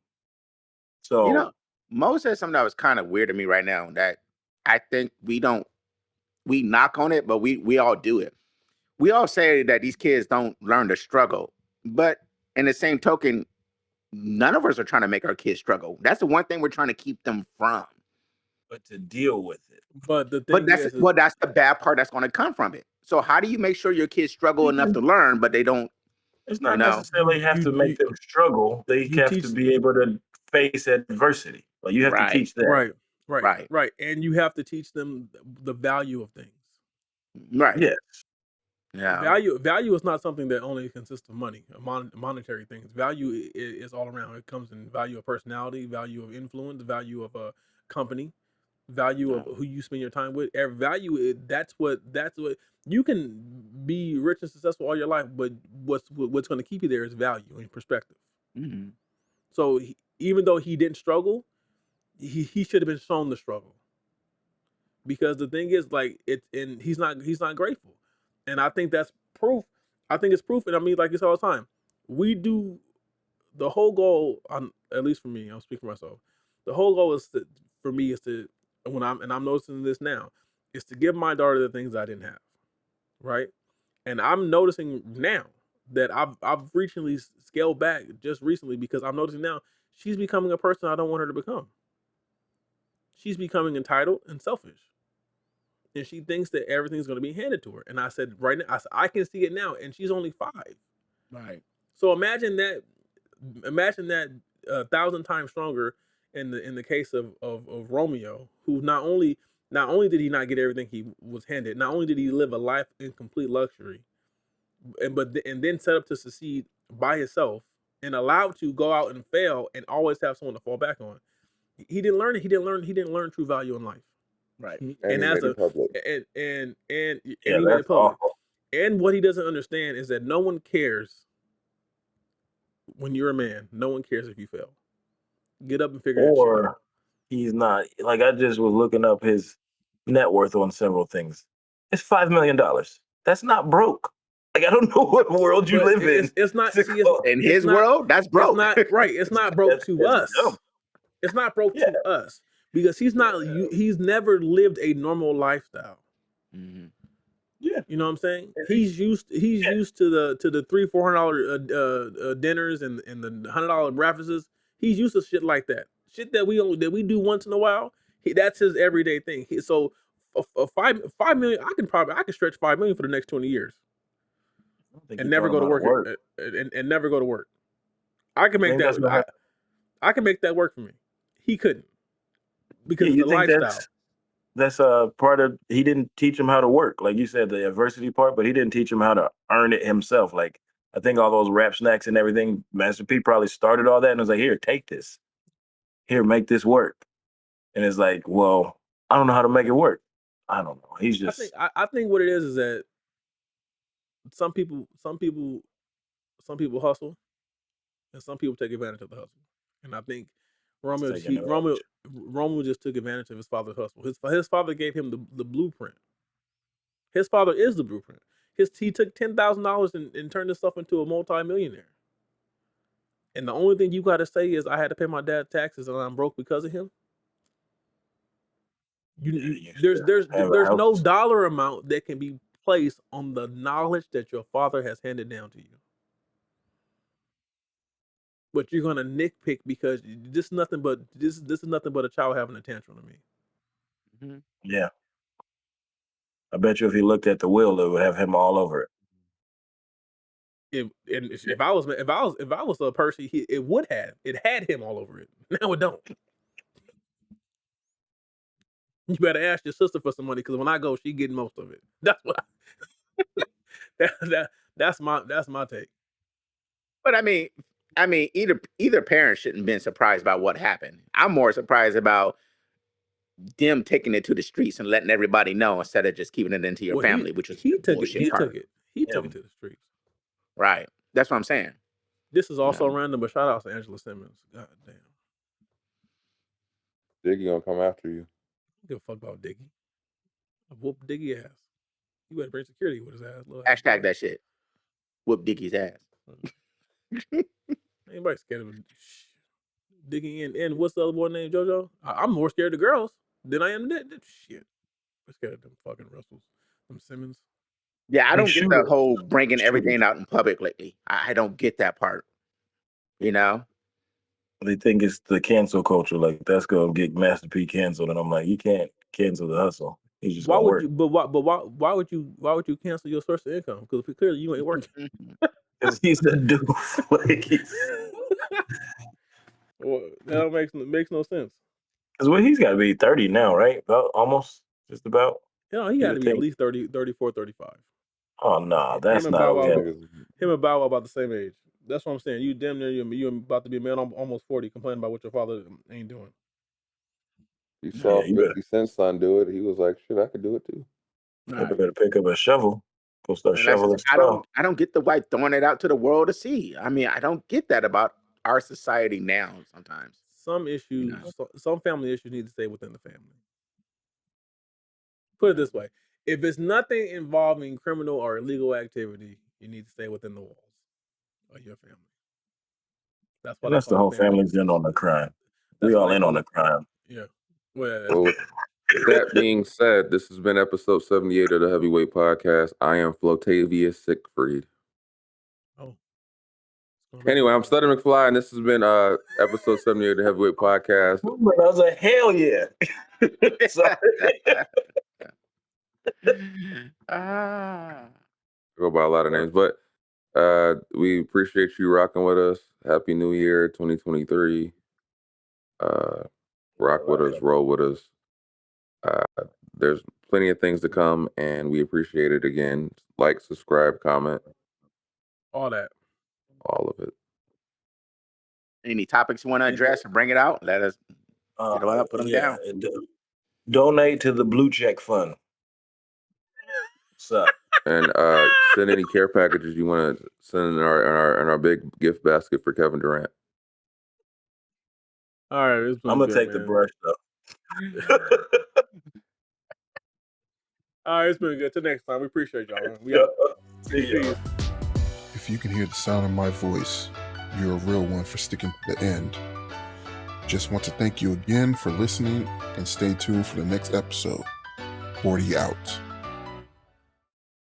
So, you know, Mo said something that was kind of weird to me right now, that I think we knock on it, but we all do it. We all say that these kids don't learn to struggle, but in the same token, none of us are trying to make our kids struggle. That's the one thing we're trying to keep them from. But to deal with it. But the thing that's the bad part that's going to come from it. So how do you make sure your kids struggle enough to learn, but they don't? It's not necessarily have to make them struggle. They have to be able to face adversity. Like, you have to teach them. Right. And you have to teach them the value of things. Right. Yes. Yeah. Value is not something that only consists of money, monetary things. Value is all around. It comes in value of personality, value of influence, value of a company, value of who you spend your time with. Value, that's what you can be rich and successful all your life, but what's going to keep you there is value and perspective. Mm-hmm. So even though he didn't struggle, he should have been shown the struggle, because the thing is, like, he's not grateful. And I think that's proof. I think it's proof. And I mean, like, it's all the time. We do the whole goal, at least for me, I'm speaking for myself. The whole goal for me is to, I'm noticing this now, is to give my daughter the things I didn't have. Right. And I'm noticing now that I've recently scaled back just recently, because I'm noticing now she's becoming a person I don't want her to become. She's becoming entitled and selfish. and she thinks that everything's going to be handed to her. And I said, right now, I can see it now, and she's only 5. Right. So imagine that 1,000 times stronger in the case of Romeo, who not only did he not get everything he was handed, not only did he live a life in complete luxury, and then set up to succeed by himself and allowed to go out and fail and always have someone to fall back on. He didn't learn true value in life. Right. And And he as made a it public. and he Yeah, made it that's public. awful. And what he doesn't understand is that no one cares when you're a man. No one cares if you fail. Get up and figure that shit out. Or he's not. Like, I just was looking up his net worth on several things. It's $5 million. That's not broke. Like, I don't know what world you But live in. it's not. to See, call- In it's his not- world, that's broke. It's not right. It's not broke to That's us. dumb. It's not broke Yeah. to us because he's not. He's never lived a normal lifestyle. Mhm. Yeah. You know what I'm saying? And He's used to the $300-$400 dinners and the $100 breakfasts. He's used to shit like that. Shit that we do once in a while. That's his everyday thing. So a 5 million, I can stretch 5 million for the next 20 years I don't think and he never taught go him to how work, and never go to work. I can make think that's what that. I can make that work for me. He couldn't because Yeah, it's you a think lifestyle. that's part of, he didn't teach him how to work, like you said, the adversity part, but he didn't teach him how to earn it himself. Like, I think all those rap snacks and everything, Master P probably started all that and was like, here, take this, here, make this work. And it's like, well, I don't know how to make it work. I don't know. He's just I think what it is that some people hustle and some people take advantage of the hustle. And I think Romeo taking advantage. just took advantage of his father's hustle. His father gave him the blueprint. His father is the blueprint. He took $10,000 and turned himself into a multi-millionaire. And the only thing you got to say is I had to pay my dad taxes and I'm broke because of him. There's no dollar amount that can be placed on the knowledge that your father has handed down to you. But you're gonna nitpick because this is nothing but a child having a tantrum to me. Mhm. Yeah. I bet you if he looked at the will, it would have him all over it. If I was a person, it had him all over it. Now it don't. You better ask your sister for some money because when I go, she getting most of it. That's what. That's my take. But I mean, either parent shouldn't have been surprised by what happened. I'm more surprised about them taking it to the streets and letting everybody know instead of just keeping it into your family, which was he took bullshit it. part. He took it to the streets. Right. That's what I'm saying. This is also No. random, but shout out to Angela Simmons. God damn. Diggy gonna come after you. I don't give a fuck about Diggy. I whoop Diggy ass. You better bring security with his ass. Hashtag that shit. Whoop Dickie's ass. Anybody scared of Diggy and what's the other boy named JoJo? I'm more scared of girls than I am shit. I'm scared of them fucking Russells, them Simmons. Yeah, I They don't get shoot the it. whole bringing Shoot everything it. out in public lately. I don't get that part. You know? They think it's the cancel culture. Like, that's gonna get Master P canceled, and I'm like, you can't cancel the hustle. He's just Why gonna would work. you? But why would you cancel your source of income? Because clearly you ain't working. Because he's a doof. Like, Well, that makes no sense. because he's got to be 30 now, right? About almost, just about. You know, he You got to would be at think. least 30, 34, 35. Oh no, that's Him and not Bow Wow, him. him and Bow Wow about the same age. That's what I'm saying. You damn near you about to be a man almost 40, complaining about what your father ain't doing. He saw Yeah, you 50 Cent's son do it. He was like, shit, I could do it too. better pick up a shovel. Go start And I said, shoveling straw. I don't get the wife throwing it out to the world to see. I mean, I don't get that about our society now sometimes. Some issues, know. some family issues need to stay within the family. Put it this way: if it's nothing involving criminal or illegal activity, you need to stay within the walls of your family. That's why That's the whole family's in on the crime. We all in on the crime. Yeah. Well, Well, with that being said, this has been episode 78 of the Heavyweight Podcast. I am Flotavia Siegfried. oh. Anyway, I'm Stutter McFly, and this has been episode 78 of the Heavyweight Podcast. I was like, hell yeah. Sorry. Go by a lot of names, but we appreciate you rocking with us. Happy New Year, 2023. Rock with us, roll with us. There's plenty of things to come, and we appreciate it again. Like, subscribe, comment, all that, all of it. Any topics you want to address or bring it out? Let us get them up, put them down. Donate to the Blue Check Fund. What's up? And send any care packages you want to send in our big gift basket for Kevin Durant. All right, I'm gonna take the brush though. All right, it's been good. Till next time, we appreciate y'all. See y'all. If you can hear the sound of my voice, you're a real one for sticking to the end. Just want to thank you again for listening and stay tuned for the next episode. 40 out.